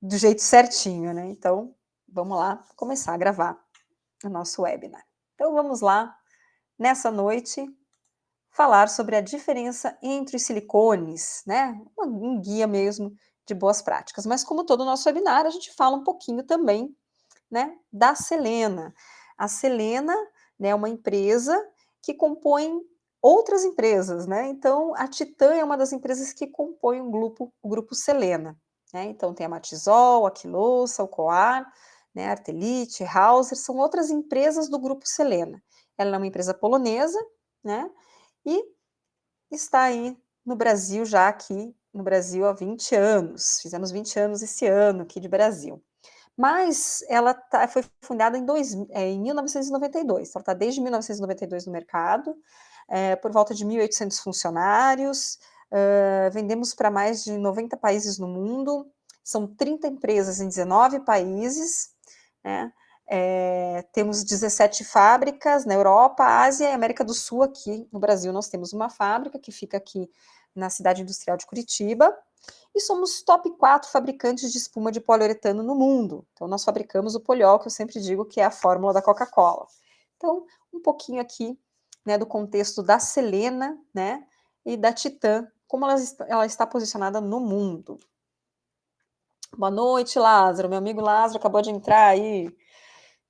do jeito certinho, né? Então, vamos lá começar a gravar o nosso webinar. Então, vamos lá, nessa noite, falar sobre a diferença entre os silicones, né? Um guia mesmo de boas práticas. Mas, como todo o nosso webinar, a gente fala um pouquinho também, né, da Selena. A Selena, né, é uma empresa que compõe outras empresas, né? Então, a Titan é uma das empresas que compõe o grupo Selena, né? Então, tem a Matisol, a Quiloça, o Coar, né, a Artelite, Hauser, são outras empresas do grupo Selena. Ela é uma empresa polonesa, né? E está aí no Brasil, já aqui no Brasil há 20 anos. Fizemos 20 anos esse ano aqui de Brasil. Mas ela foi fundada em 1992, então ela está desde 1992 no mercado, por volta de 1.800 funcionários, vendemos para mais de 90 países no mundo, são 30 empresas em 19 países, né? Temos 17 fábricas na Europa, Ásia e América do Sul. Aqui no Brasil nós temos uma fábrica que fica aqui na cidade industrial de Curitiba, e somos top 4 fabricantes de espuma de poliuretano no mundo. Então, nós fabricamos o poliol, que eu sempre digo que é a fórmula da Coca-Cola. Então, um pouquinho aqui, né, do contexto da Selena, né, e da Titan, como ela está posicionada no mundo. Boa noite, Lázaro. Meu amigo Lázaro acabou de entrar aí.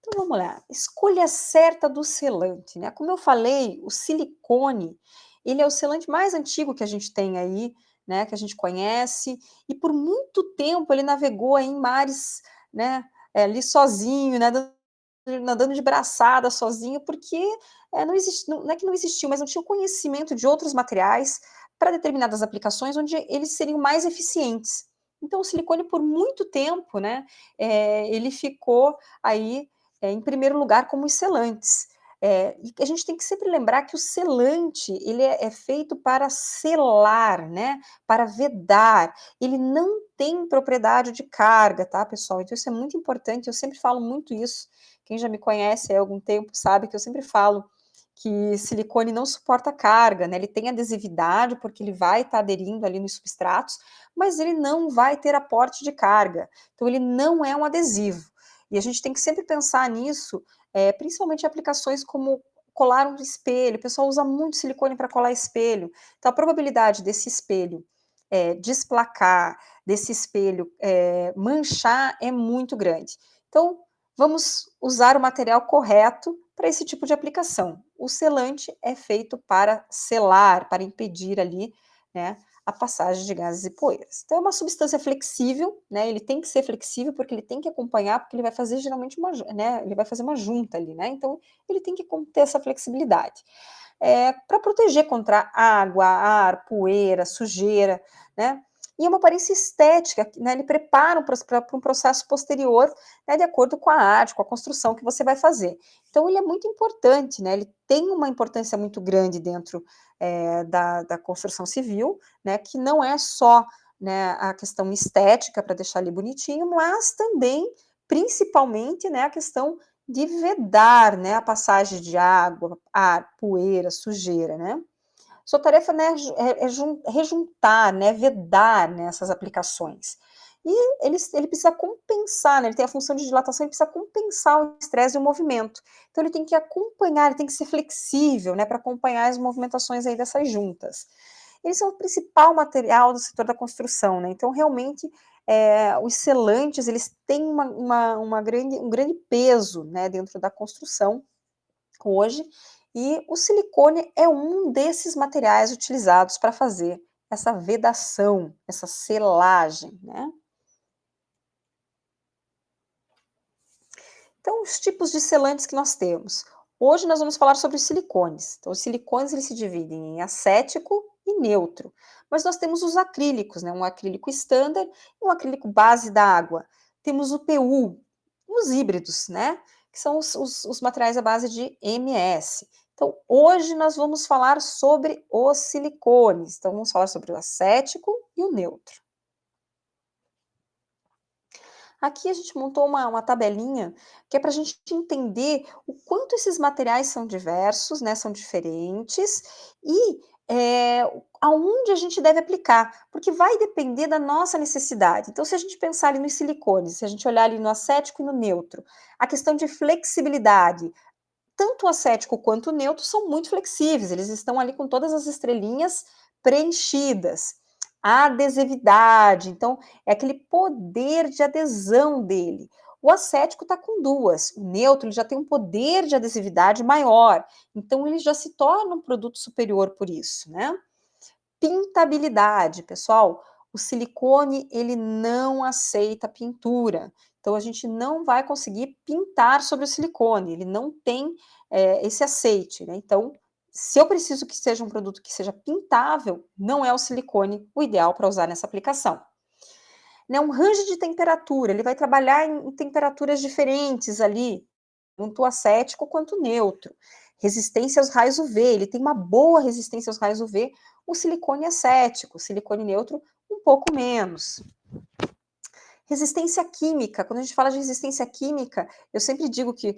Então, vamos lá. Escolha certa do selante, né? Como eu falei, o silicone, ele é o selante mais antigo que a gente tem aí, né, que a gente conhece, e por muito tempo ele navegou aí em mares, né, ali sozinho, né, nadando de braçada sozinho, porque não é que não existiu, mas não tinha o conhecimento de outros materiais para determinadas aplicações onde eles seriam mais eficientes. Então, o silicone, por muito tempo, né, ele ficou aí em primeiro lugar como os selantes. E a gente tem que sempre lembrar que o selante ele é feito para selar, né, para vedar. Ele não tem propriedade de carga, tá, pessoal? Então isso é muito importante, eu sempre falo muito isso. Quem já me conhece há algum tempo sabe que eu sempre falo que silicone não suporta carga, né? Ele tem adesividade porque ele vai estar aderindo ali nos substratos, mas ele não vai ter aporte de carga. Então ele não é um adesivo. E a gente tem que sempre pensar nisso, principalmente em aplicações como colar um espelho. O pessoal usa muito silicone para colar espelho. Então a probabilidade desse espelho desplacar, desse espelho manchar é muito grande. Então vamos usar o material correto para esse tipo de aplicação. O selante é feito para selar, para impedir ali, né, a passagem de gases e poeiras. Então é uma substância flexível, né? Ele tem que ser flexível porque ele tem que acompanhar, porque ele vai fazer geralmente ele vai fazer uma junta ali, né? Então ele tem que ter essa flexibilidade. Para proteger contra água, ar, poeira, sujeira, né? E é uma aparência estética, né? Ele prepara para um processo posterior, né, de acordo com a arte, com a construção que você vai fazer. Então, ele é muito importante, né? Ele tem uma importância muito grande dentro da construção civil, né? Que não é só, né, a questão estética para deixar ali bonitinho, mas também, principalmente, né, a questão de vedar, né, a passagem de água, ar, poeira, sujeira, né? Sua tarefa, né, rejuntar, né, vedar nessas aplicações. E ele precisa compensar, né, ele tem a função de dilatação, ele precisa compensar o estresse e o movimento. Então ele tem que acompanhar, ele tem que ser flexível, né, para acompanhar as movimentações aí dessas juntas. Eles são o principal material do setor da construção, né? Então realmente os selantes eles têm um grande peso, né, dentro da construção hoje, e o silicone é um desses materiais utilizados para fazer essa vedação, essa selagem, né? Então, os tipos de selantes que nós temos. Hoje nós vamos falar sobre os silicones. Então, os silicones eles se dividem em acético e neutro. Mas nós temos os acrílicos, né? Um acrílico standard e um acrílico base da água. Temos o PU, os híbridos, né? Que são os materiais à base de MS. Então, hoje nós vamos falar sobre os silicones. Então, vamos falar sobre o acético e o neutro. Aqui a gente montou uma tabelinha que é para a gente entender o quanto esses materiais são diversos, né, são diferentes, e aonde a gente deve aplicar, porque vai depender da nossa necessidade. Então, se a gente pensar ali nos silicones, se a gente olhar ali no acético e no neutro, a questão de flexibilidade, tanto o acético quanto o neutro são muito flexíveis, eles estão ali com todas as estrelinhas preenchidas. A adesividade, então, é aquele poder de adesão dele. O acético está com duas, o neutro ele já tem um poder de adesividade maior, então ele já se torna um produto superior por isso, né? Pintabilidade, pessoal, o silicone ele não aceita pintura, então a gente não vai conseguir pintar sobre o silicone, ele não tem esse aceite, né? Então, se eu preciso que seja um produto que seja pintável, não é o silicone o ideal para usar nessa aplicação. Né, um range de temperatura, ele vai trabalhar em temperaturas diferentes ali, tanto acético quanto neutro. Resistência aos raios UV, ele tem uma boa resistência aos raios UV, o silicone acético, o silicone neutro um pouco menos. Resistência química, quando a gente fala de resistência química, eu sempre digo que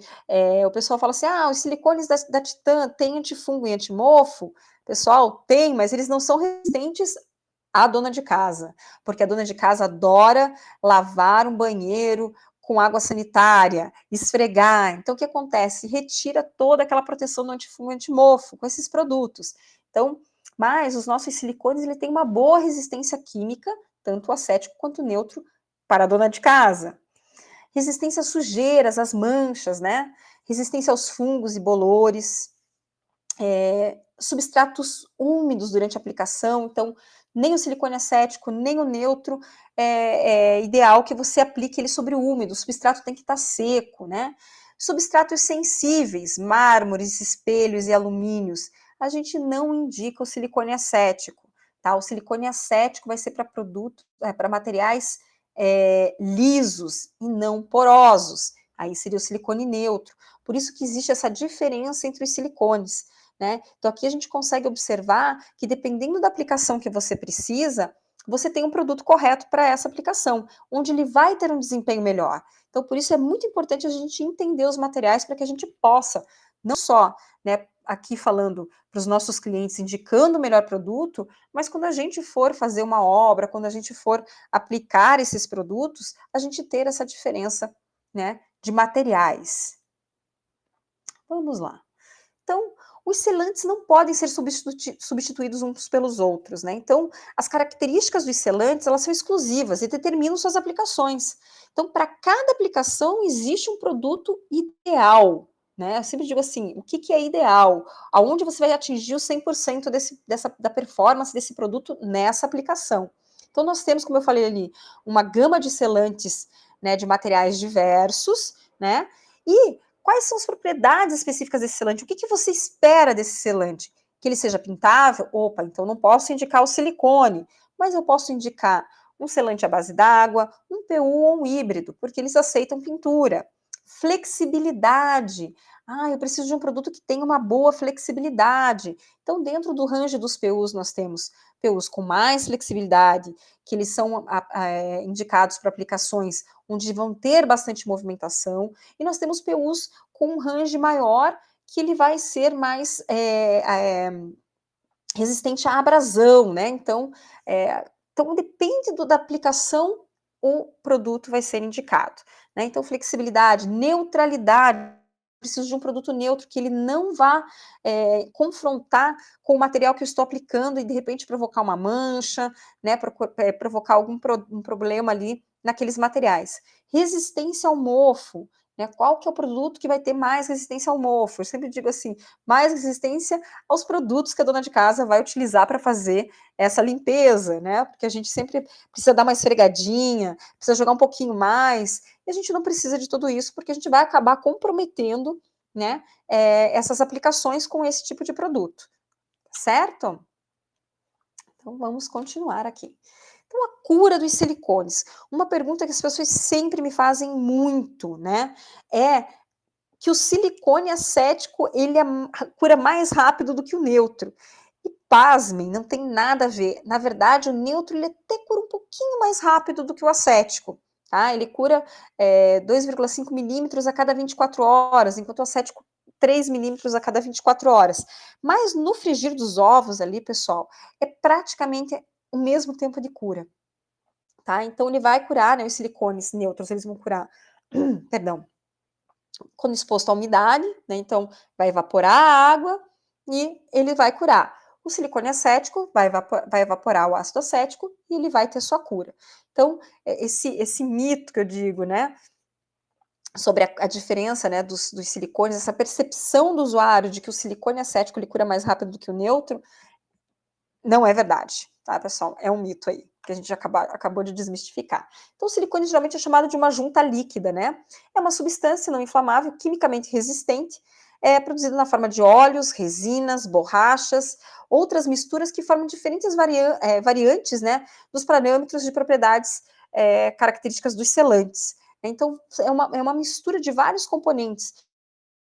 o pessoal fala assim, os silicones da Titan têm antifungo e antimofo, pessoal, tem, mas eles não são resistentes à dona de casa, porque a dona de casa adora lavar um banheiro com água sanitária, esfregar. Então, o que acontece? Retira toda aquela proteção do antifungo e antimofo com esses produtos. Então, mas os nossos silicones ele tem uma boa resistência química, tanto o acético quanto o neutro, para a dona de casa. Resistência às sujeiras, às manchas, né? Resistência aos fungos e bolores. Substratos úmidos durante a aplicação, então nem o silicone acético, nem o neutro é ideal que você aplique ele sobre o úmido, o substrato tem que estar seco, né? Substratos sensíveis, mármores, espelhos e alumínios, a gente não indica o silicone acético, tá? O silicone acético vai ser para produtos, para materiais lisos e não porosos, aí seria o silicone neutro, por isso que existe essa diferença entre os silicones. Né? Então, aqui a gente consegue observar que, dependendo da aplicação que você precisa, você tem um produto correto para essa aplicação, onde ele vai ter um desempenho melhor. Então, por isso é muito importante a gente entender os materiais para que a gente possa, não só, né, aqui falando para os nossos clientes, indicando o melhor produto, mas quando a gente for fazer uma obra, quando a gente for aplicar esses produtos, a gente ter essa diferença, né, de materiais. Vamos lá. Então, os selantes não podem ser substituídos uns pelos outros, né? Então, as características dos selantes, elas são exclusivas e determinam suas aplicações. Então, para cada aplicação, existe um produto ideal, né? Eu sempre digo assim, o que é ideal? Aonde você vai atingir o 100% da performance desse produto nessa aplicação. Então, nós temos, como eu falei ali, uma gama de selantes, né, de materiais diversos, né? E quais são as propriedades específicas desse selante? O que você espera desse selante? Que ele seja pintável? Opa, então não posso indicar o silicone, mas eu posso indicar um selante à base d'água, um PU ou um híbrido, porque eles aceitam pintura. Flexibilidade. Eu preciso de um produto que tenha uma boa flexibilidade. Então, dentro do range dos PUs, nós temos PUs com mais flexibilidade, que eles são indicados para aplicações onde vão ter bastante movimentação, e nós temos PUs com um range maior, que ele vai ser mais resistente à abrasão, né? Então, depende da aplicação, o produto vai ser indicado, né? Então, flexibilidade, neutralidade, preciso de um produto neutro que ele não vá confrontar com o material que eu estou aplicando e de repente provocar uma mancha, né? Provocar um problema ali naqueles materiais. Resistência ao mofo, né? Qual que é o produto que vai ter mais resistência ao mofo? Eu sempre digo assim, mais resistência aos produtos que a dona de casa vai utilizar para fazer essa limpeza, né? Porque a gente sempre precisa dar uma esfregadinha, precisa jogar um pouquinho mais, e a gente não precisa de tudo isso, porque a gente vai acabar comprometendo, né, essas aplicações com esse tipo de produto, certo? Então, vamos continuar aqui. Então, a cura dos silicones. Uma pergunta que as pessoas sempre me fazem muito, né, é que o silicone acético, ele cura mais rápido do que o neutro. E pasmem, não tem nada a ver. Na verdade, o neutro ele até cura um pouquinho mais rápido do que o acético. Tá? Ele cura 2,5 milímetros a cada 24 horas, enquanto o acético 3 milímetros a cada 24 horas. Mas no frigir dos ovos ali, pessoal, é praticamente o mesmo tempo de cura, tá? Então ele vai curar, né, os silicones neutros, eles vão curar, perdão, quando exposto à umidade, né, então vai evaporar a água e ele vai curar. O silicone acético vai evaporar o ácido acético e ele vai ter sua cura. Então, esse mito que eu digo, né, sobre a diferença, né, dos silicones, essa percepção do usuário de que o silicone acético ele cura mais rápido do que o neutro, não é verdade, tá, pessoal? É um mito aí, que a gente acabou de desmistificar. Então, o silicone geralmente é chamado de uma junta líquida, né? É uma substância não inflamável, quimicamente resistente, produzida na forma de óleos, resinas, borrachas, outras misturas que formam diferentes variantes, né, dos parâmetros de propriedades características dos selantes. Então, é uma mistura de vários componentes.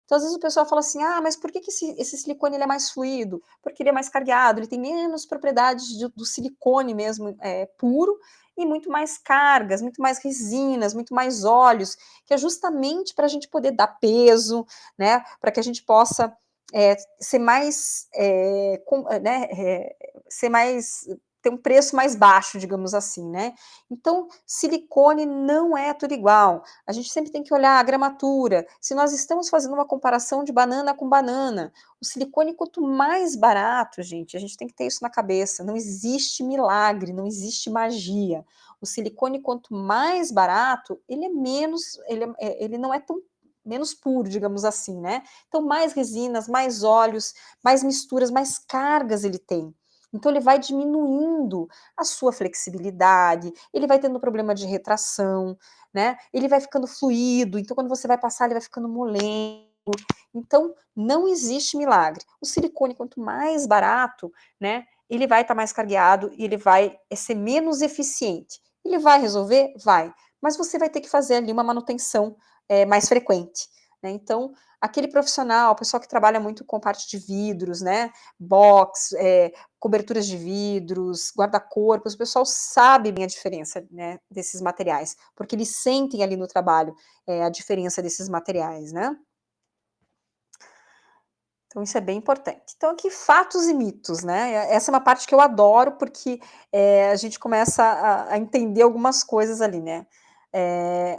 Então, às vezes o pessoal fala assim, ah, mas por que esse silicone ele é mais fluido? Porque ele é mais carreado, ele tem menos propriedades do silicone mesmo puro e muito mais cargas, muito mais resinas, muito mais óleos, que é justamente para a gente poder dar peso, né, para que a gente possa ser mais, ser mais, ter um preço mais baixo, digamos assim, né? Então, silicone não é tudo igual. A gente sempre tem que olhar a gramatura. Se nós estamos fazendo uma comparação de banana com banana, o silicone, quanto mais barato, gente, a gente tem que ter isso na cabeça. Não existe milagre, não existe magia. O silicone, quanto mais barato, ele é menos, ele não é tão menos puro, digamos assim, né? Então, mais resinas, mais óleos, mais misturas, mais cargas ele tem. Então, ele vai diminuindo a sua flexibilidade, ele vai tendo problema de retração, né? Ele vai ficando fluido, então quando você vai passar, ele vai ficando molengo. Então, não existe milagre. O silicone, quanto mais barato, né, ele vai estar mais carreado e ele vai ser menos eficiente. Ele vai resolver? Vai. Mas você vai ter que fazer ali uma manutenção mais frequente, né? Então, aquele profissional, o pessoal que trabalha muito com parte de vidros, né, box, coberturas de vidros, guarda-corpos, o pessoal sabe bem a diferença, né, desses materiais, porque eles sentem ali no trabalho a diferença desses materiais, né? Então, isso é bem importante. Então, aqui, fatos e mitos, né? Essa é uma parte que eu adoro, porque a gente começa a entender algumas coisas ali, né?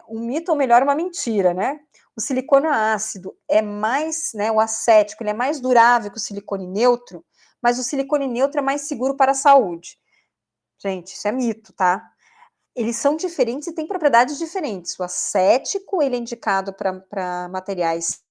Um mito, ou melhor, uma mentira, né? O silicone ácido é mais, né? O acético, ele é mais durável que o silicone neutro, mas o silicone neutro é mais seguro para a saúde. Gente, isso é mito, tá? Eles são diferentes e têm propriedades diferentes. O acético, ele é indicado para materiais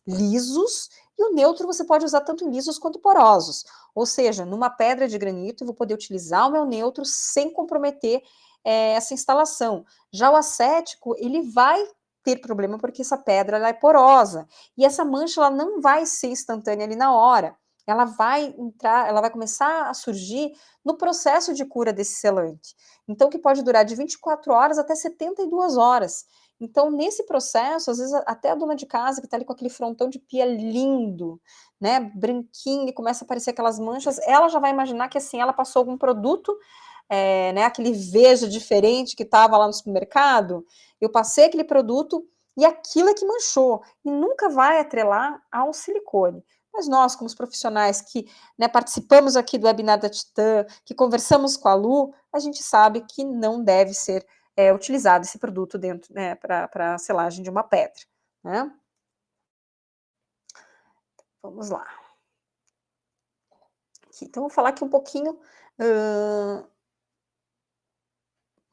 lisos, e o neutro você pode usar tanto lisos quanto porosos. Ou seja, numa pedra de granito, eu vou poder utilizar o meu neutro sem comprometer essa instalação. Já o acético, ele vai ter problema porque essa pedra ela é porosa, e essa mancha ela não vai ser instantânea ali na hora. Ela vai entrar, ela vai começar a surgir no processo de cura desse selante. Então, que pode durar de 24 horas até 72 horas. Então, nesse processo, às vezes, até a dona de casa, que está ali com aquele frontão de pia lindo, né, branquinho, e começa a aparecer aquelas manchas, ela já vai imaginar que, assim, ela passou algum produto, né, aquele veja diferente que estava lá no supermercado, eu passei aquele produto e aquilo é que manchou, e nunca vai atrelar ao silicone. Mas nós, como os profissionais que, né, participamos aqui do webinar da Titã, que conversamos com a Lu, a gente sabe que não deve ser utilizado esse produto dentro, né, para a selagem de uma pedra, né? Vamos lá. Aqui, então, vou falar aqui um pouquinho.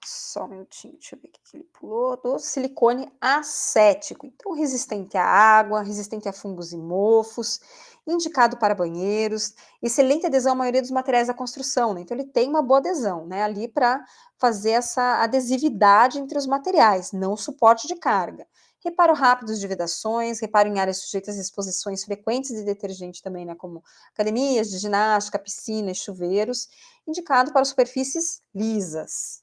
Só um minutinho, deixa eu ver o que ele pulou. Do silicone acético. Então, resistente à água, resistente a fungos e mofos, indicado para banheiros, excelente adesão à maioria dos materiais da construção, né? Então, ele tem uma boa adesão, né? Ali para fazer essa adesividade entre os materiais, não suporte de carga. Reparo rápido de vedações, reparo em áreas sujeitas a exposições frequentes de detergente também, né? Como academias de ginástica, piscinas, chuveiros, indicado para superfícies lisas.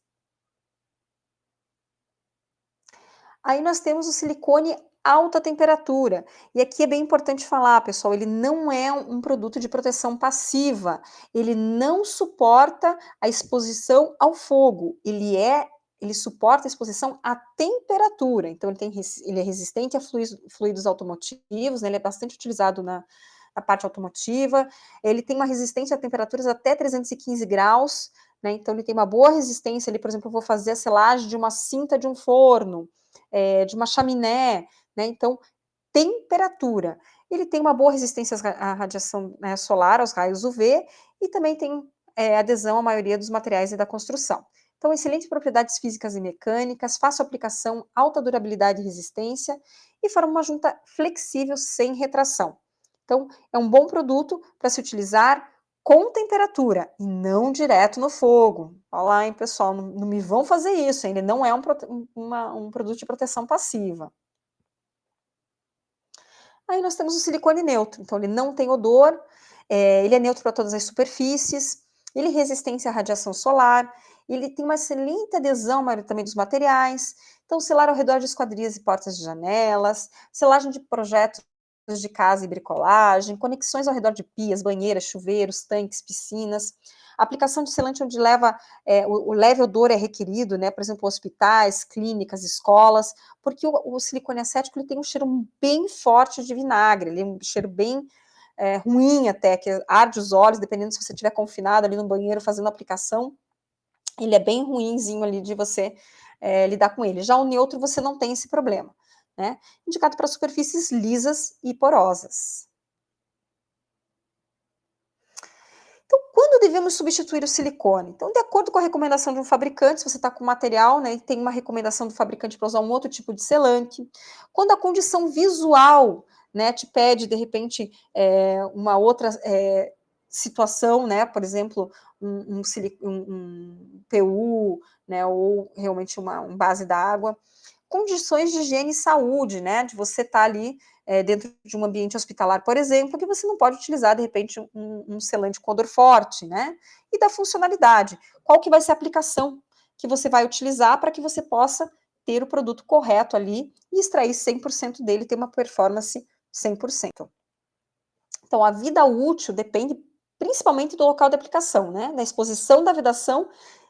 Aí nós temos o silicone alta temperatura. E aqui é bem importante falar, pessoal, ele não é um produto de proteção passiva. Ele não suporta a exposição ao fogo. ele suporta a exposição à temperatura, então ele é resistente a fluidos automotivos, né, ele é bastante utilizado na parte automotiva, ele tem uma resistência a temperaturas até 315 graus, né, então ele tem uma boa resistência ali, por exemplo, eu vou fazer a selagem de uma cinta de um forno, de uma chaminé, né, então temperatura. Ele tem uma boa resistência à radiação, né, solar, aos raios UV, e também tem adesão à maioria dos materiais e da construção. Então, excelentes propriedades físicas e mecânicas, fácil aplicação, alta durabilidade e resistência, e forma uma junta flexível sem retração. Então, é um bom produto para se utilizar com temperatura e não direto no fogo. Olha lá, hein, pessoal, não me vão fazer isso, ele não é um produto de proteção passiva. Aí nós temos o silicone neutro, então ele não tem odor, ele é neutro para todas as superfícies, ele é resistente à radiação solar, ele tem uma excelente adesão à maioria também dos materiais, então selar ao redor de esquadrias e portas de janelas, selagem de projetos de casa e bricolagem, conexões ao redor de pias, banheiras, chuveiros, tanques, piscinas, aplicação de selante onde o leve odor é requerido, né, por exemplo, hospitais, clínicas, escolas, porque o silicone acético ele tem um cheiro bem forte de vinagre, ele é um cheiro bem ruim até, que arde os olhos, dependendo se você estiver confinado ali no banheiro fazendo a aplicação, ele é bem ruinzinho ali de você lidar com ele. Já o neutro você não tem esse problema, né? Indicado para superfícies lisas e porosas. Então, quando devemos substituir o silicone? Então, de acordo com a recomendação de um fabricante, se você está com material, né, e tem uma recomendação do fabricante para usar um outro tipo de selante. Quando a condição visual, né, te pede, de repente, uma outra situação, né, por exemplo, um PU, né, ou realmente um base d'água, condições de higiene e saúde, né, de você estar ali dentro de um ambiente hospitalar, por exemplo, que você não pode utilizar, de repente, um selante com odor forte, né, e da funcionalidade. Qual que vai ser a aplicação que você vai utilizar para que você possa ter o produto correto ali e extrair 100% dele, ter uma performance 100%. Então, a vida útil depende principalmente do local de aplicação, né, da exposição da vedação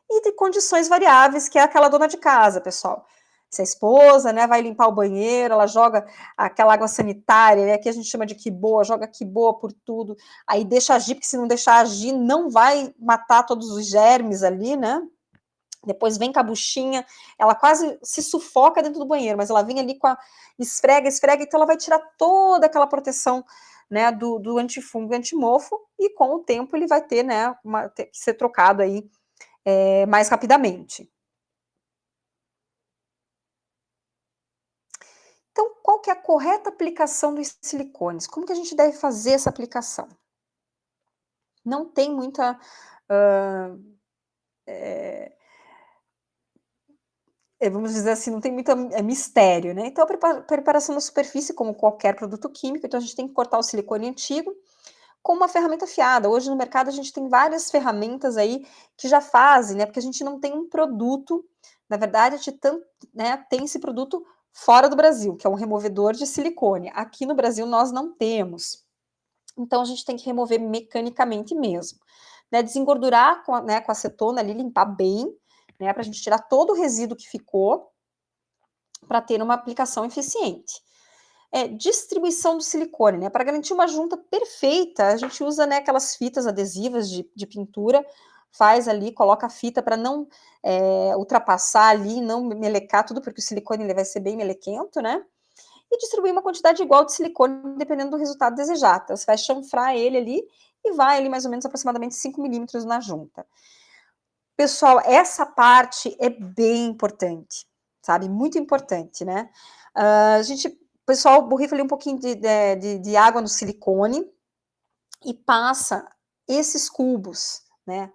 e de condições variáveis, que é aquela dona de casa, pessoal. Se a esposa, né, vai limpar o banheiro, ela joga aquela água sanitária, né, que a gente chama de quiboa, joga quiboa por tudo, aí deixa agir, porque se não deixar agir, não vai matar todos os germes ali, né? Depois vem com a buchinha, ela quase se sufoca dentro do banheiro, mas ela vem ali com a esfrega, então ela vai tirar toda aquela proteção, né, do antifungo e antimofo, e com o tempo ele vai ter, né, ter que ser trocado aí mais rapidamente. Então, qual que é a correta aplicação dos silicones? Como que a gente deve fazer essa aplicação? Não tem muita vamos dizer assim, não tem muito mistério, né? Então, a preparação da superfície, como qualquer produto químico, então a gente tem que cortar o silicone antigo com uma ferramenta afiada. Hoje no mercado a gente tem várias ferramentas aí que já fazem, né? Porque a gente não tem um produto, na verdade, né, tem esse produto fora do Brasil, que é um removedor de silicone. Aqui no Brasil nós não temos. Então a gente tem que remover mecanicamente mesmo, né? Desengordurar com acetona ali, limpar bem, né? Para a gente tirar todo o resíduo que ficou, para ter uma aplicação eficiente. Distribuição do silicone, né? Para garantir uma junta perfeita, a gente usa, né, aquelas fitas adesivas de pintura, faz ali, coloca a fita para não ultrapassar ali, não melecar tudo, porque o silicone ele vai ser bem melequento, né? E distribuir uma quantidade igual de silicone, dependendo do resultado desejado. Então, você vai chanfrar ele ali e vai ali mais ou menos aproximadamente 5 milímetros na junta. Pessoal, essa parte é bem importante, sabe? Muito importante, né? O pessoal borrifa ali um pouquinho de água no silicone e passa esses cubos, né?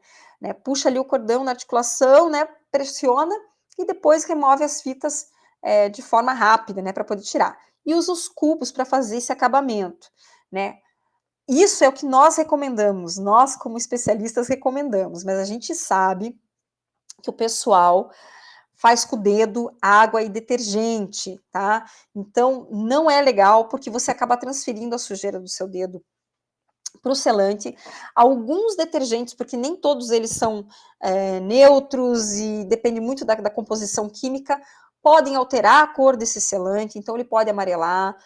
Puxa ali o cordão na articulação, né? Pressiona e depois remove as fitas de forma rápida, né? Para poder tirar. E usa os cubos para fazer esse acabamento, né? Isso é o que nós recomendamos, nós como especialistas recomendamos, mas a gente sabe que o pessoal faz com o dedo água e detergente, tá? Então, não é legal, porque você acaba transferindo a sujeira do seu dedo para o selante. Alguns detergentes, porque nem todos eles são neutros e depende muito da composição química, podem alterar a cor desse selante, então ele pode amarelar.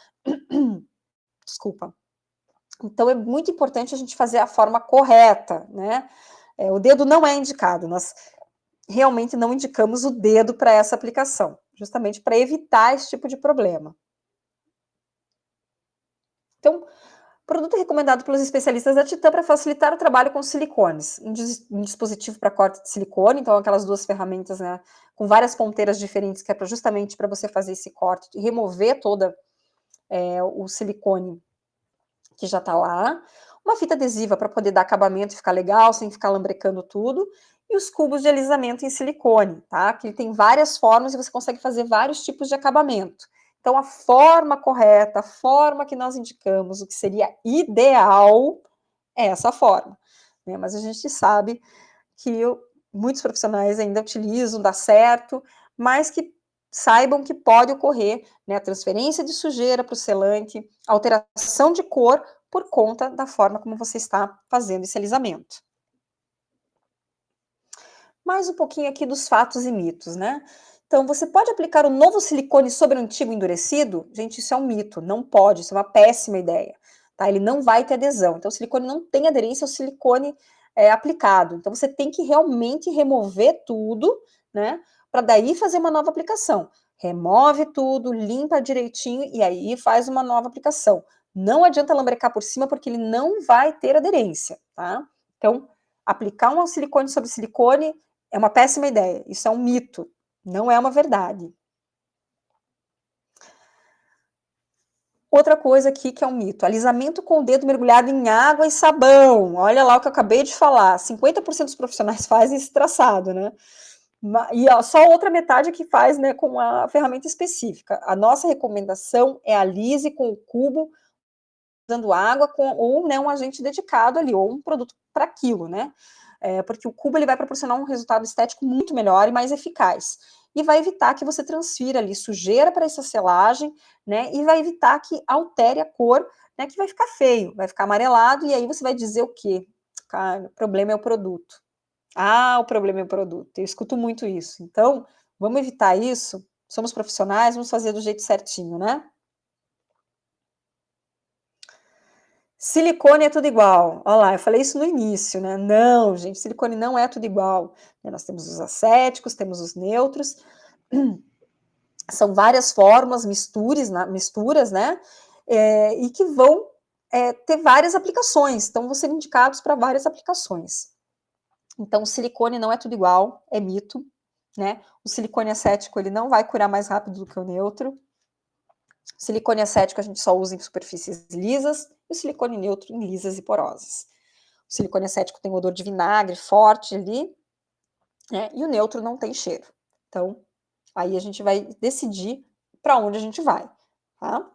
Desculpa. Então é muito importante a gente fazer a forma correta, né? O dedo não é indicado, nós realmente não indicamos o dedo para essa aplicação, justamente para evitar esse tipo de problema. Então, produto recomendado pelos especialistas da Titan para facilitar o trabalho com silicones. Um dispositivo para corte de silicone, então aquelas duas ferramentas, né, com várias ponteiras diferentes, que é justamente para você fazer esse corte e remover toda o silicone que já está lá. Uma fita adesiva para poder dar acabamento e ficar legal, sem ficar lambrecando tudo. E os cubos de alisamento em silicone, tá? Que ele tem várias formas e você consegue fazer vários tipos de acabamento. Então, a forma correta, a forma que nós indicamos, o que seria ideal, é essa forma. Né? Mas a gente sabe que muitos profissionais ainda utilizam, dá certo, mas que saibam que pode ocorrer, né, a transferência de sujeira para o selante, alteração de cor por conta da forma como você está fazendo esse alisamento. Mais um pouquinho aqui dos fatos e mitos, né? Então, você pode aplicar o novo silicone sobre o antigo endurecido? Gente, isso é um mito, não pode, isso é uma péssima ideia, tá? Ele não vai ter adesão, então o silicone não tem aderência ao silicone aplicado. Então, você tem que realmente remover tudo, né? Para daí fazer uma nova aplicação. Remove tudo, limpa direitinho e aí faz uma nova aplicação. Não adianta lambrecar por cima porque ele não vai ter aderência, tá? Então, aplicar um silicone sobre silicone é uma péssima ideia, isso é um mito, não é uma verdade. Outra coisa aqui que é um mito, alisamento com o dedo mergulhado em água e sabão. Olha lá o que eu acabei de falar, 50% dos profissionais fazem esse traçado, né? E só outra metade que faz, né, com a ferramenta específica. A nossa recomendação é alise com o cubo, usando água ou né, um agente dedicado ali, ou um produto para aquilo, né? Porque o cubo ele vai proporcionar um resultado estético muito melhor e mais eficaz. E vai evitar que você transfira ali sujeira para essa selagem, né? E vai evitar que altere a cor, né? Que vai ficar feio, vai ficar amarelado, e aí você vai dizer o quê? Cara, o problema é o produto. Ah, o problema é o produto. Eu escuto muito isso. Então, vamos evitar isso. Somos profissionais, vamos fazer do jeito certinho, né? Silicone é tudo igual. Olha lá, eu falei isso no início, né? Não, gente, silicone não é tudo igual. Nós temos os acéticos, temos os neutros. São várias formas, misturas, né? E que vão ter várias aplicações. Então, vão ser indicados para várias aplicações. Então, o silicone não é tudo igual, é mito, né? O silicone acético, ele não vai curar mais rápido do que o neutro. O silicone acético a gente só usa em superfícies lisas, e o silicone neutro em lisas e porosas. O silicone acético tem odor de vinagre forte ali, né? E o neutro não tem cheiro. Então, aí a gente vai decidir para onde a gente vai, tá?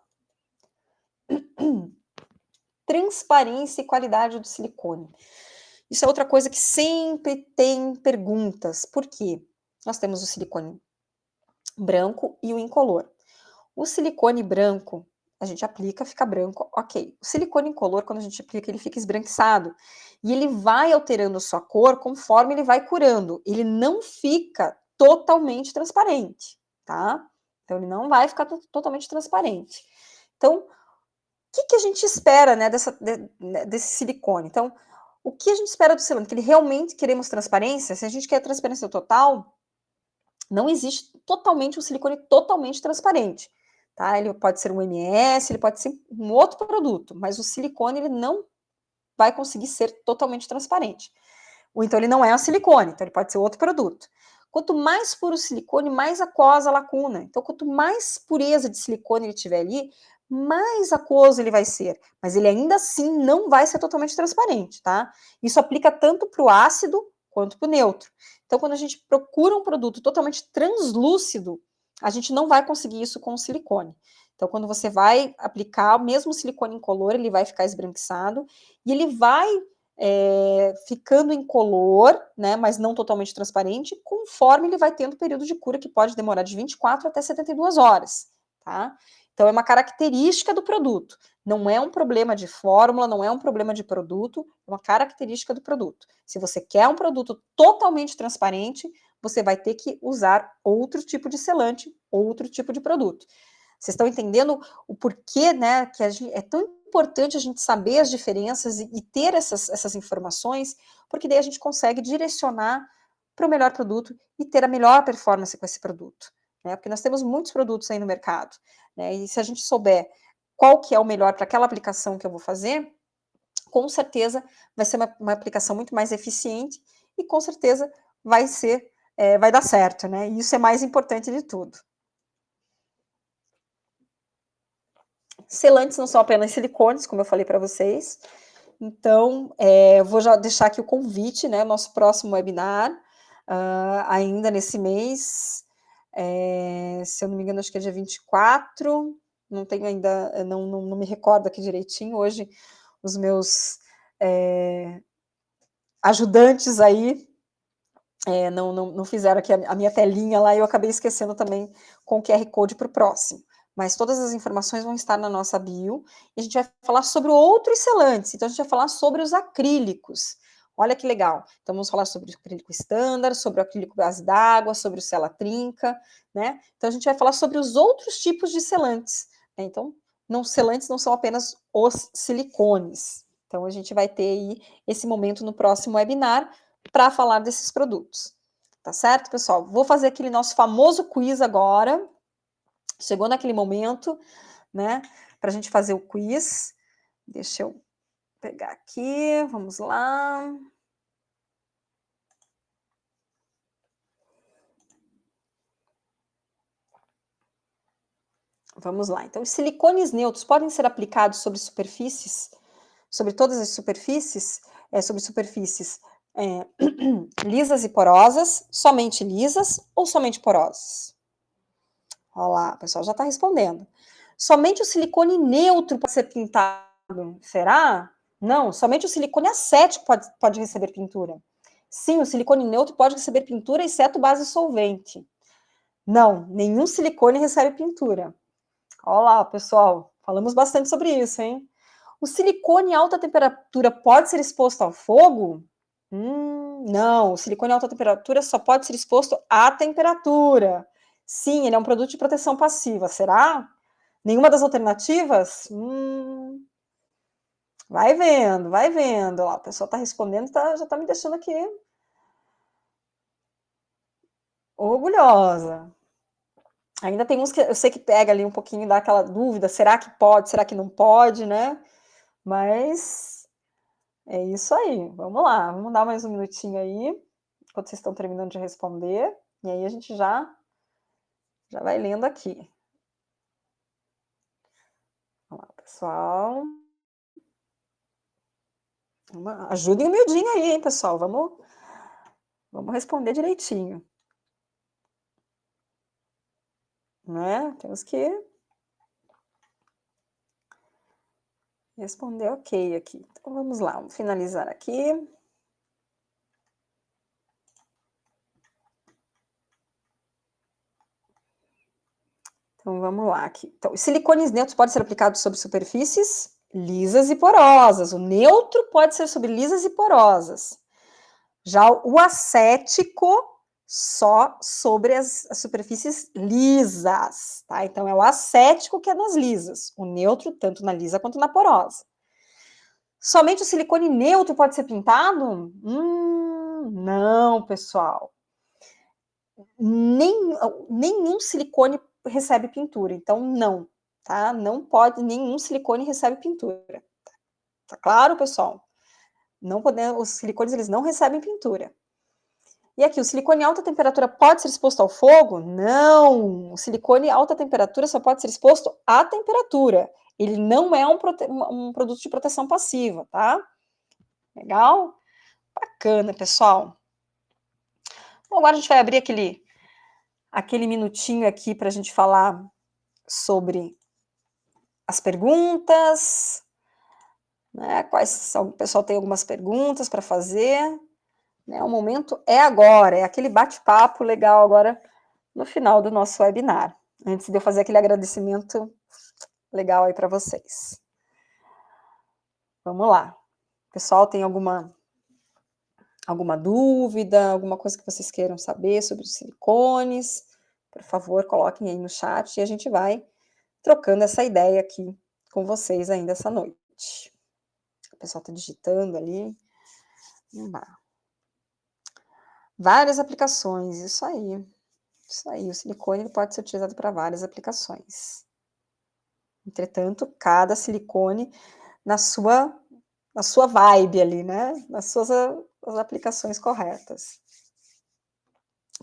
Transparência e qualidade do silicone. Isso é outra coisa que sempre tem perguntas. Por quê? Nós temos o silicone branco e o incolor. O silicone branco, a gente aplica, fica branco, ok. O silicone incolor, quando a gente aplica, ele fica esbranquiçado. E ele vai alterando a sua cor conforme ele vai curando. Ele não fica totalmente transparente, tá? Então, ele não vai ficar totalmente transparente. Então, o que a gente espera, né, desse silicone? Então, o que a gente espera do silicone? Que ele realmente queremos transparência? Se a gente quer transparência total, não existe totalmente um silicone totalmente transparente. Tá? Ele pode ser um MS, ele pode ser um outro produto, mas o silicone ele não vai conseguir ser totalmente transparente. Ou então ele não é um silicone, então ele pode ser outro produto. Quanto mais puro o silicone, mais aquosa a lacuna. Então, quanto mais pureza de silicone ele tiver ali, mais aquoso ele vai ser. Mas ele ainda assim não vai ser totalmente transparente, tá? Isso aplica tanto para o ácido quanto para o neutro. Então, quando a gente procura um produto totalmente translúcido, a gente não vai conseguir isso com o silicone. Então, quando você vai aplicar, mesmo o silicone incolor, ele vai ficar esbranquiçado e ele vai ficando incolor, né, mas não totalmente transparente, conforme ele vai tendo período de cura que pode demorar de 24 até 72 horas, tá? Então, é uma característica do produto. Não é um problema de fórmula, não é um problema de produto, é uma característica do produto. Se você quer um produto totalmente transparente, você vai ter que usar outro tipo de selante, outro tipo de produto. Vocês estão entendendo o porquê, né, que é tão importante a gente saber as diferenças e ter essas informações, porque daí a gente consegue direcionar para o melhor produto e ter a melhor performance com esse produto, né? Porque nós temos muitos produtos aí no mercado, né? E se a gente souber qual que é o melhor para aquela aplicação que eu vou fazer, com certeza vai ser uma aplicação muito mais eficiente e com certeza vai dar certo, né? E isso é mais importante de tudo. Selantes não são apenas silicones, como eu falei para vocês. Então, eu vou já deixar aqui o convite, né? Nosso próximo webinar, ainda nesse mês, se eu não me engano, acho que é dia 24, não tenho ainda, não me recordo aqui direitinho. Hoje, os meus ajudantes aí não fizeram aqui a minha telinha lá e eu acabei esquecendo também com o QR Code para o próximo. Mas todas as informações vão estar na nossa bio e a gente vai falar sobre outros selantes. Então, a gente vai falar sobre os acrílicos. Olha que legal. Então, vamos falar sobre o acrílico standard, sobre o acrílico base d'água, sobre o sela trinca, né? Então, a gente vai falar sobre os outros tipos de selantes, né? Então, selantes não são apenas os silicones. Então, a gente vai ter aí esse momento no próximo webinar para falar desses produtos. Tá certo, pessoal? Vou fazer aquele nosso famoso quiz agora. Chegou naquele momento, né, para a gente fazer o quiz. Deixa eu pegar aqui, vamos lá. Vamos lá. Então, os silicones neutros podem ser aplicados sobre superfícies, sobre todas as superfícies, sobre superfícies lisas e porosas, somente lisas ou somente porosas? Olha lá, o pessoal já está respondendo. Somente o silicone neutro pode ser pintado. Será? Não, somente o silicone acético pode receber pintura. Sim, o silicone neutro pode receber pintura, exceto base solvente. Não, nenhum silicone recebe pintura. Olha lá, pessoal, falamos bastante sobre isso, hein? O silicone em alta temperatura pode ser exposto ao fogo? Não, o silicone em alta temperatura só pode ser exposto à temperatura. Sim, ele é um produto de proteção passiva, será? Nenhuma das alternativas? Vai vendo, vai vendo. Ó, a pessoa está respondendo, já está me deixando aqui orgulhosa. Ainda tem uns que eu sei que pega ali um pouquinho, dá aquela dúvida, será que pode, será que não pode, né? Mas é isso aí, vamos lá, vamos dar mais um minutinho aí, enquanto vocês estão terminando de responder, e aí a gente já vai lendo aqui. Vamos lá, pessoal. Ajudem o miudinho aí, hein, pessoal, vamos responder direitinho. Né? Temos que responder ok aqui. Então, vamos lá, vamos finalizar aqui. Então, vamos lá aqui. Então, os silicones neutros podem ser aplicados sobre superfícies lisas e porosas. O neutro pode ser sobre lisas e porosas. Já o acético, só sobre as superfícies lisas, tá? Então, é o acético que é nas lisas. O neutro, tanto na lisa quanto na porosa. Somente o silicone neutro pode ser pintado? Não, pessoal. Nenhum silicone recebe pintura, então não, tá? Não pode, nenhum silicone recebe pintura. Tá claro, pessoal? Não podemos, os silicones eles não recebem pintura. E aqui, o silicone alta temperatura pode ser exposto ao fogo? Não! O silicone alta temperatura só pode ser exposto à temperatura. Ele não é um produto de proteção passiva, tá? Legal? Bacana, pessoal. Bom, agora a gente vai abrir aquele minutinho aqui para a gente falar sobre as perguntas, né? O pessoal tem algumas perguntas para fazer, né? O momento é agora, é aquele bate-papo legal agora no final do nosso webinar. Antes de eu fazer aquele agradecimento legal aí para vocês. Vamos lá. Pessoal, tem alguma dúvida, alguma coisa que vocês queiram saber sobre os silicones? Por favor, coloquem aí no chat e a gente vai trocando essa ideia aqui com vocês ainda essa noite. O pessoal está digitando ali. Vamos lá. Várias aplicações, isso aí. Isso aí, o silicone pode ser utilizado para várias aplicações. Entretanto, cada silicone na sua vibe ali, né? Nas suas as aplicações corretas.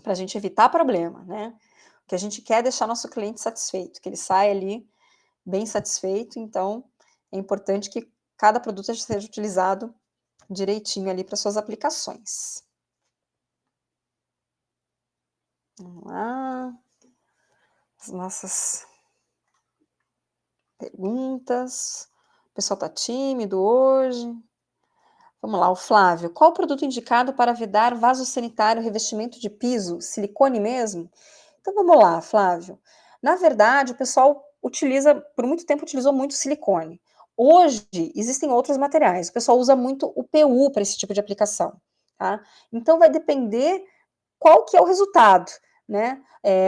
Para a gente evitar problema, né? O que a gente quer é deixar nosso cliente satisfeito, que ele saia ali bem satisfeito, então é importante que cada produto seja utilizado direitinho ali para suas aplicações. Vamos lá. As nossas perguntas. O pessoal está tímido hoje. Vamos lá, o Flávio. Qual o produto indicado para vedar vaso sanitário, revestimento de piso, silicone mesmo? Então vamos lá, Flávio. Na verdade, o pessoal por muito tempo utilizou muito silicone. Hoje existem outros materiais. O pessoal usa muito o PU para esse tipo de aplicação, tá? Então vai depender qual que é o resultado, né?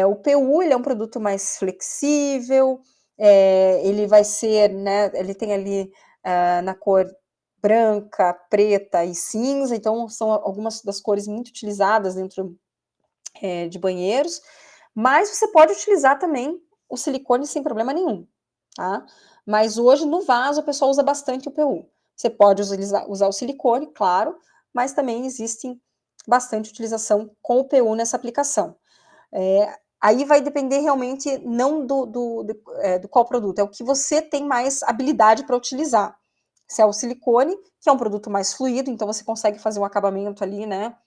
O PU ele é um produto mais flexível, ele vai ser, né? Ele tem ali na cor branca, preta e cinza, então são algumas das cores muito utilizadas dentro de banheiros, mas você pode utilizar também o silicone sem problema nenhum, tá? Mas hoje no vaso o pessoal usa bastante o PU. Você pode usar o silicone, claro, mas também existe bastante utilização com o PU nessa aplicação. Aí vai depender realmente não do qual produto, é o que você tem mais habilidade para utilizar. Se é o silicone, que é um produto mais fluido, então você consegue fazer um acabamento ali, né,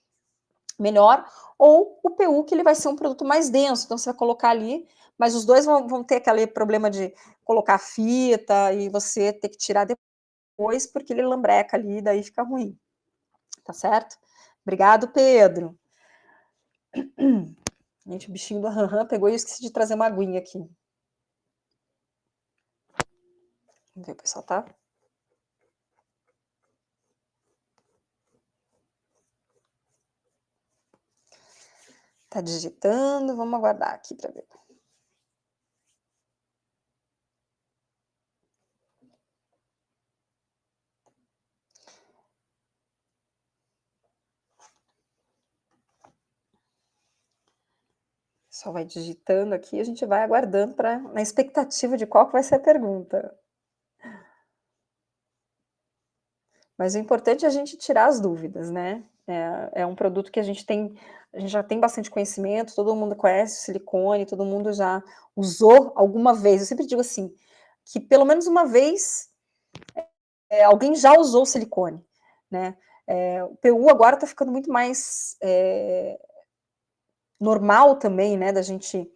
melhor, ou o PU, que ele vai ser um produto mais denso, então você vai colocar ali, mas os dois vão ter aquele problema de colocar fita e você ter que tirar depois, porque ele lambreca ali e daí fica ruim, tá certo? Obrigado, Pedro. Gente, o bichinho do Ranran pegou e eu esqueci de trazer uma aguinha aqui. Vamos ver, o pessoal tá digitando, vamos aguardar aqui para ver. Só vai digitando aqui, a gente vai aguardando na expectativa de qual que vai ser a pergunta. Mas o importante é a gente tirar as dúvidas, né? É um produto que a gente já tem bastante conhecimento, todo mundo conhece o silicone, todo mundo já usou alguma vez. Eu sempre digo assim, que pelo menos uma vez alguém já usou o silicone, né? O PU agora está ficando muito mais normal também, né? Da gente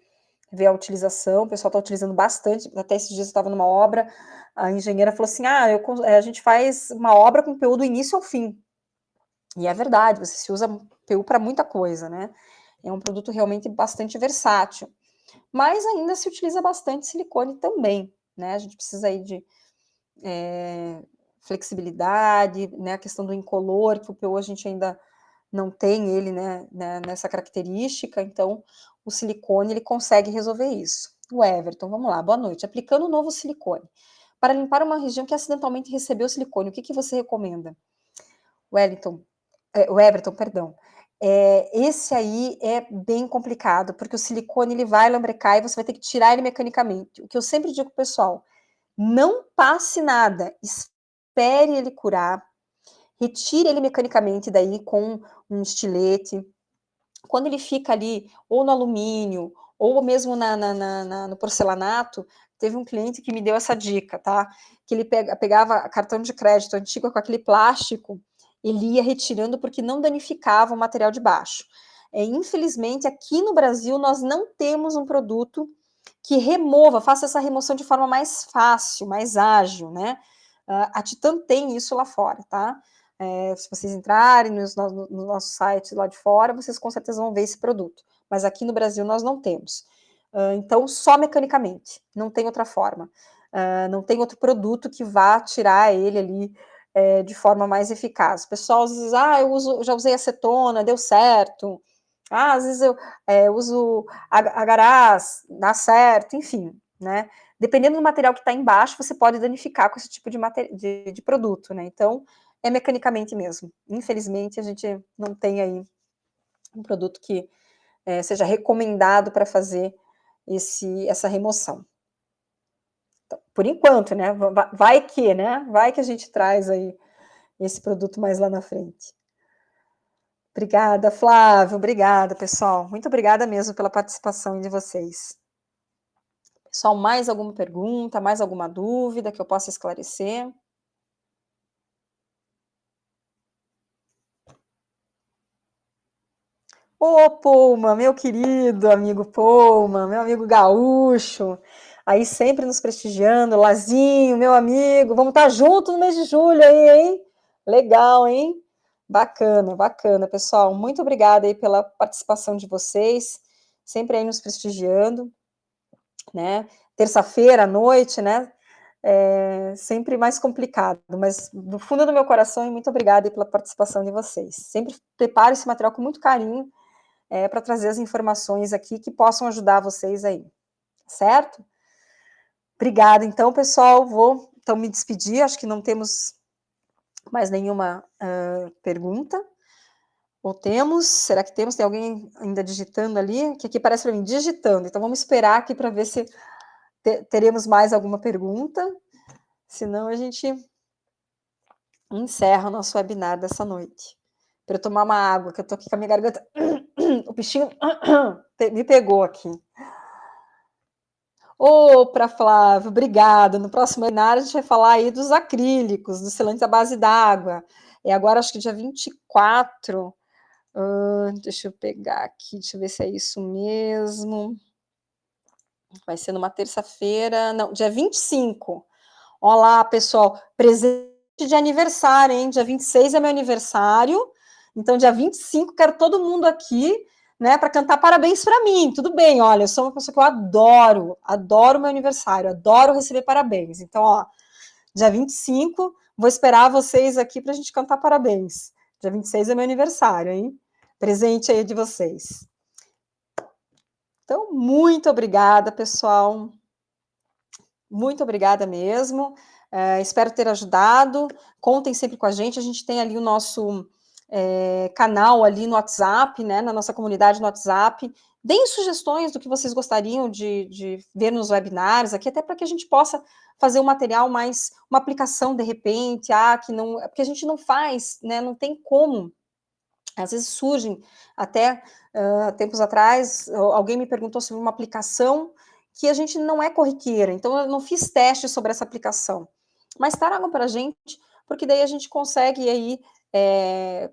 ver a utilização, o pessoal está utilizando bastante. Até esses dias eu estava numa obra, a engenheira falou assim: a gente faz uma obra com PU do início ao fim. E é verdade, você se usa PU para muita coisa, né? É um produto realmente bastante versátil. Mas ainda se utiliza bastante silicone também, né? A gente precisa aí de flexibilidade, né? A questão do incolor, que o PU a gente ainda não tem ele, né, nessa característica, então o silicone ele consegue resolver isso. O Everton, vamos lá, boa noite. Aplicando o novo silicone. Para limpar uma região que acidentalmente recebeu silicone, o que você recomenda? O Everton, perdão. Esse aí é bem complicado, porque o silicone ele vai lambrecar e você vai ter que tirar ele mecanicamente. O que eu sempre digo pro pessoal, não passe nada, espere ele curar, retire ele mecanicamente daí com um estilete. Quando ele fica ali, ou no alumínio, ou mesmo no porcelanato, teve um cliente que me deu essa dica, tá? Que ele pegava cartão de crédito antigo com aquele plástico, ele ia retirando porque não danificava o material de baixo. Infelizmente, aqui no Brasil, nós não temos um produto que faça essa remoção de forma mais fácil, mais ágil, né? A Titan tem isso lá fora, tá? Se vocês entrarem no nosso site lá de fora, vocês com certeza vão ver esse produto. Mas aqui no Brasil nós não temos. Então, só mecanicamente, não tem outra forma. não tem outro produto que vá tirar ele ali de forma mais eficaz. O pessoal às vezes, eu já usei acetona, deu certo. Às vezes eu uso agarás, dá certo, enfim, né? Dependendo do material que está embaixo, você pode danificar com esse tipo de produto, né? Então, é mecanicamente mesmo. Infelizmente, a gente não tem aí um produto que seja recomendado para fazer essa remoção. Então, por enquanto, né? Vai que, né? Vai que a gente traz aí esse produto mais lá na frente. Obrigada, Flávio. Obrigada, pessoal. Muito obrigada mesmo pela participação de vocês. Pessoal, mais alguma pergunta, mais alguma dúvida que eu possa esclarecer? Ô, Pouma, meu querido amigo Pouma, meu amigo gaúcho, aí sempre nos prestigiando, Lazinho, meu amigo, vamos estar junto no mês de julho aí, hein? Legal, hein? Bacana, bacana, pessoal. Muito obrigada aí pela participação de vocês, sempre aí nos prestigiando, né? Terça-feira à noite, né? Sempre mais complicado, mas do fundo do meu coração, muito obrigada aí pela participação de vocês. Sempre preparo esse material com muito carinho, para trazer as informações aqui que possam ajudar vocês aí, certo? Obrigada, então, pessoal. Vou então me despedir. Acho que não temos mais nenhuma pergunta. Ou temos? Será que temos? Tem alguém ainda digitando ali? Que aqui parece para mim digitando. Então vamos esperar aqui para ver se teremos mais alguma pergunta. Senão a gente encerra o nosso webinar dessa noite. Para eu tomar uma água, que eu tô aqui com a minha garganta. O bichinho me pegou aqui. Pra Flávio, obrigada. No próximo webinar a gente vai falar aí dos acrílicos, dos selantes à base d'água. Agora acho que dia 24. Deixa eu pegar aqui, deixa eu ver se é isso mesmo. Vai ser numa terça-feira, não, dia 25. Olá, pessoal, presente de aniversário, hein? Dia 26 é meu aniversário, então dia 25 quero todo mundo aqui, né, para cantar parabéns para mim. Tudo bem, olha, eu sou uma pessoa que eu adoro meu aniversário, adoro receber parabéns. Então, ó, dia 25, vou esperar vocês aqui para a gente cantar parabéns. Dia 26 é meu aniversário, hein? Presente aí de vocês. Então, muito obrigada, pessoal. Muito obrigada mesmo. Espero ter ajudado. Contem sempre com a gente tem ali o nosso canal ali no WhatsApp, né, na nossa comunidade no WhatsApp. Deem sugestões do que vocês gostariam de ver nos webinários aqui, até para que a gente possa fazer um material mais, uma aplicação de repente, que não, porque a gente não faz, né, não tem como. Às vezes surgem, até tempos atrás, alguém me perguntou sobre uma aplicação que a gente não é corriqueira, então eu não fiz teste sobre essa aplicação. Mas tragam para a gente, porque daí a gente consegue aí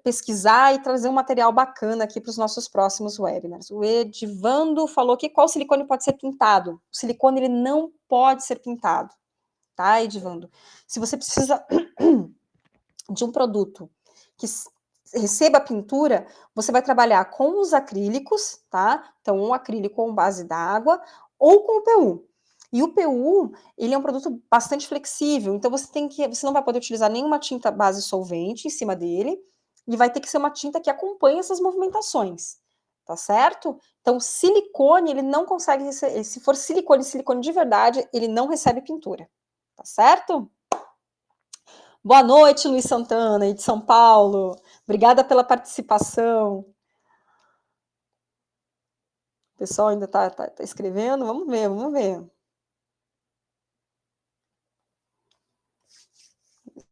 pesquisar e trazer um material bacana aqui para os nossos próximos webinars. O Edivando falou que qual silicone pode ser pintado? O silicone ele não pode ser pintado, tá, Edivando? Se você precisa de um produto que receba a pintura, você vai trabalhar com os acrílicos, tá? Então, um acrílico com base d'água ou com o PU. E o PU, ele é um produto bastante flexível, então você não vai poder utilizar nenhuma tinta base solvente em cima dele, e vai ter que ser uma tinta que acompanhe essas movimentações, tá certo? Então, silicone, ele não consegue, se for silicone de verdade, ele não recebe pintura, tá certo? Boa noite, Luiz Santana, aí de São Paulo. Obrigada pela participação. O pessoal ainda está escrevendo? Vamos ver, vamos ver.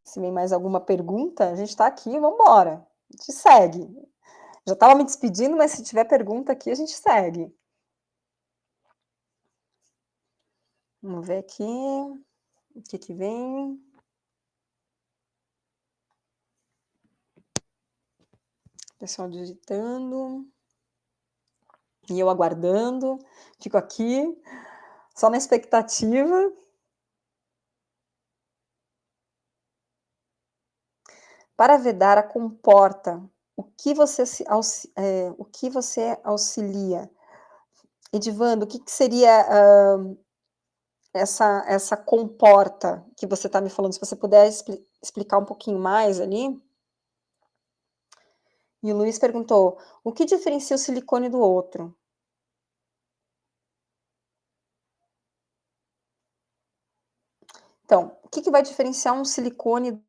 Se vem mais alguma pergunta, a gente está aqui, vamos embora. A gente segue. Já estava me despedindo, mas se tiver pergunta aqui, a gente segue. Vamos ver aqui o que vem. Pessoal digitando. E eu aguardando. Fico aqui, só na expectativa. Para vedar a comporta, o que você auxilia? Edivando, o que seria essa comporta que você está me falando, se você puder explicar um pouquinho mais ali. E o Luiz perguntou: o que diferencia o silicone do outro? Então, o que vai diferenciar um silicone do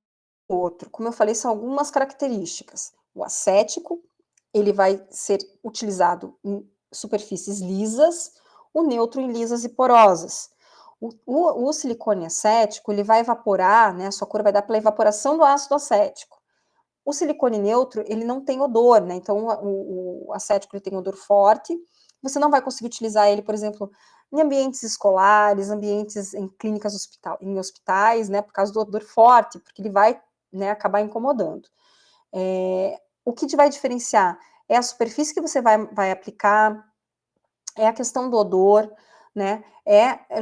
outro? Como eu falei, são algumas características. O acético, ele vai ser utilizado em superfícies lisas, o neutro em lisas e porosas. O silicone acético, ele vai evaporar, né, a sua cor vai dar pela evaporação do ácido acético. O silicone neutro, ele não tem odor, né, então o acético ele tem odor forte, você não vai conseguir utilizar ele, por exemplo, em ambientes escolares, ambientes em clínicas em hospitais, né, por causa do odor forte, porque ele vai, né, acabar incomodando. O que vai diferenciar é a superfície que você vai aplicar, é a questão do odor, né,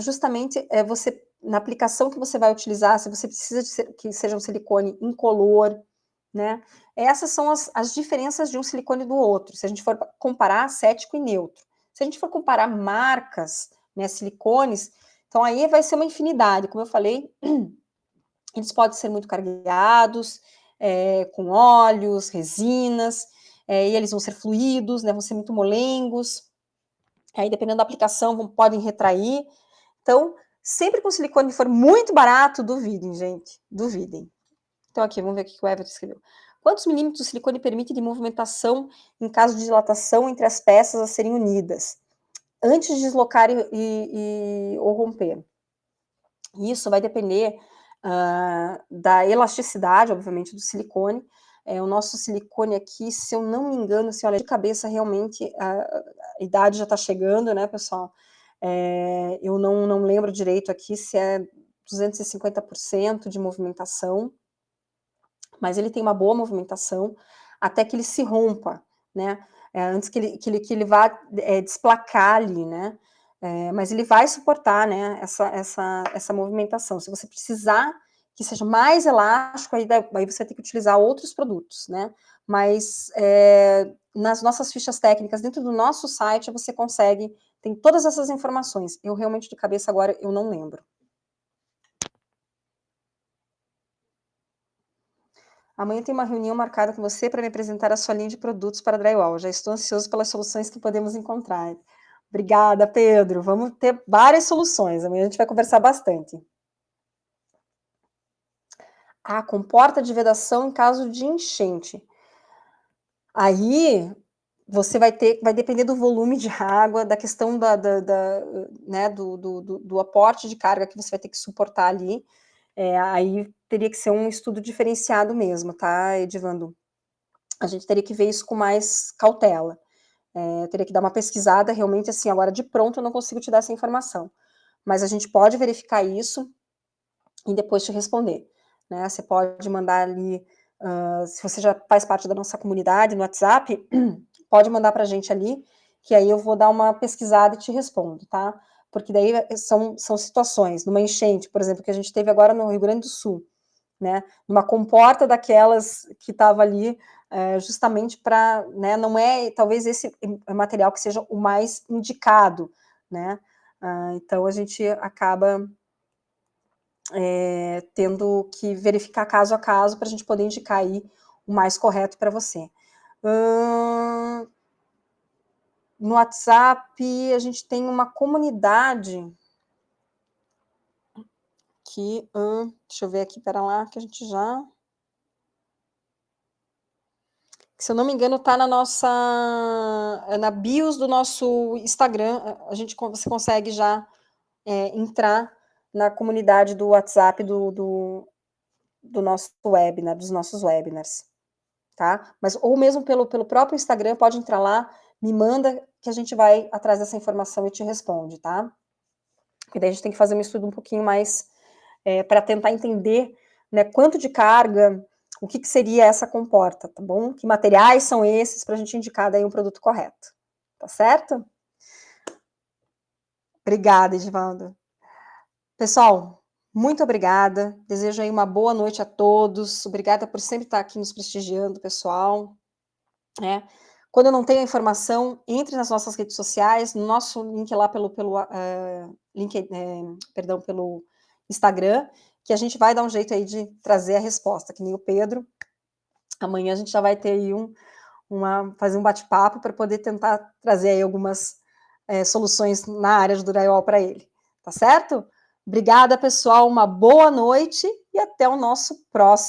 justamente você, na aplicação que você vai utilizar, se você precisa que seja um silicone incolor, né? Essas são as diferenças de um silicone do outro, se a gente for comparar acético e neutro. Se a gente for comparar marcas, né, silicones, então aí vai ser uma infinidade, como eu falei, eles podem ser muito carregados, com óleos, resinas, e eles vão ser fluidos, né, vão ser muito molengos, aí dependendo da aplicação podem retrair. Então, sempre que o silicone for muito barato, duvidem, gente, duvidem. Então, aqui, vamos ver o que o Everton escreveu. Quantos milímetros o silicone permite de movimentação em caso de dilatação entre as peças a serem unidas, antes de deslocar ou romper? Isso vai depender da elasticidade, obviamente, do silicone. O nosso silicone aqui, se eu não me engano, se olha de cabeça, realmente a idade já está chegando, né, pessoal? Eu não lembro direito aqui se é 250% de movimentação, mas ele tem uma boa movimentação até que ele se rompa, né? Antes que ele vá desplacar ali, né? Mas ele vai suportar, né, essa movimentação. Se você precisar que seja mais elástico, aí você tem que utilizar outros produtos, né? Mas nas nossas fichas técnicas, dentro do nosso site, você consegue, tem todas essas informações. Eu realmente de cabeça agora eu não lembro. Amanhã tem uma reunião marcada com você para me apresentar a sua linha de produtos para drywall. Já estou ansioso pelas soluções que podemos encontrar. Obrigada, Pedro. Vamos ter várias soluções. Amanhã a gente vai conversar bastante. Comporta de vedação em caso de enchente. Aí você vai depender do volume de água, da questão né, do aporte de carga que você vai ter que suportar ali. Aí teria que ser um estudo diferenciado mesmo, tá, Edivando? A gente teria que ver isso com mais cautela. Teria que dar uma pesquisada, realmente, assim, agora de pronto eu não consigo te dar essa informação. Mas a gente pode verificar isso e depois te responder, né? Você pode mandar ali, se você já faz parte da nossa comunidade no WhatsApp, pode mandar para a gente ali, que aí eu vou dar uma pesquisada e te respondo, tá? Porque daí são situações, numa enchente, por exemplo, que a gente teve agora no Rio Grande do Sul, né? Numa comporta daquelas que estava ali, justamente para, né? Não é talvez esse material que seja o mais indicado, né? Então a gente acaba tendo que verificar caso a caso para a gente poder indicar aí o mais correto para você. No WhatsApp a gente tem uma comunidade que, deixa eu ver aqui, pera lá, que a gente já... Se eu não me engano, está na bios do nosso Instagram, você consegue já entrar na comunidade do WhatsApp do nosso webinar, dos nossos webinars, tá? Mas, ou mesmo pelo próprio Instagram, pode entrar lá, me manda, que a gente vai atrás dessa informação e te responde, tá? Porque daí a gente tem que fazer um estudo um pouquinho mais, para tentar entender, né, quanto de carga, o que seria essa comporta, tá bom? Que materiais são esses para a gente indicar daí um produto correto, tá certo? Obrigada, Edivaldo. Pessoal, muito obrigada. Desejo aí uma boa noite a todos. Obrigada por sempre estar aqui nos prestigiando, pessoal. Quando eu não tenho a informação, entre nas nossas redes sociais, no nosso link lá pelo pelo Instagram, que a gente vai dar um jeito aí de trazer a resposta, que nem o Pedro. Amanhã a gente já vai ter aí fazer um bate-papo para poder tentar trazer aí algumas soluções na área do drywall para ele, tá certo? Obrigada, pessoal, uma boa noite e até o nosso próximo